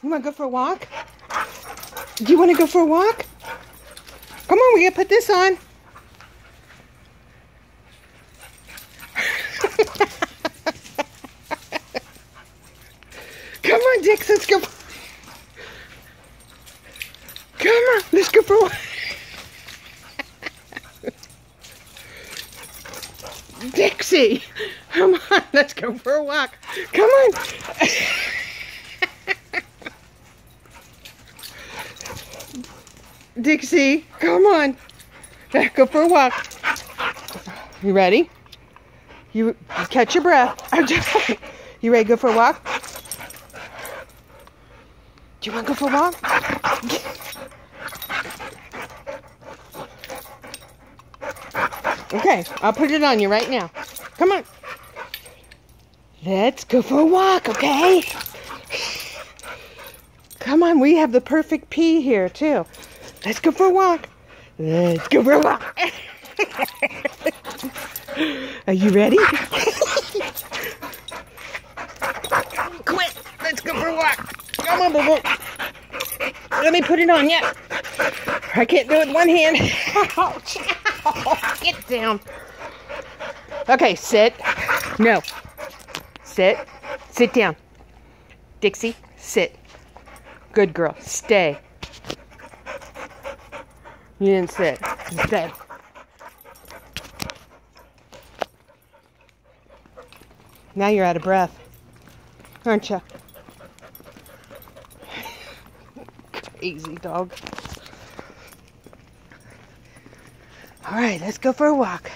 You want to go for a walk? Do you want to go for a walk? Come on, we gotta put this on. Come on, Dix, let's go. Come on, let's go for a walk. Dixie, come on, let's go for a walk. Come on. Dixie, come on. Let's go for a walk. You ready? You catch your breath. You ready to go for a walk? Do you want to go for a walk? Okay, I'll put it on you right now. Come on. Let's go for a walk, okay? Come on, we have the perfect pee here, too. Let's go for a walk. Let's go for a walk. Are you ready? Quit. Let's go for a walk. Come on, boo-boo. Let me put it on you. I can't do it with one hand. Ouch. Get down. Okay, sit. No. Sit. Sit down. Dixie, sit. Good girl. Stay. You didn't sit. Stay. Now you're out of breath, aren't you? Crazy dog. All right, let's go for a walk.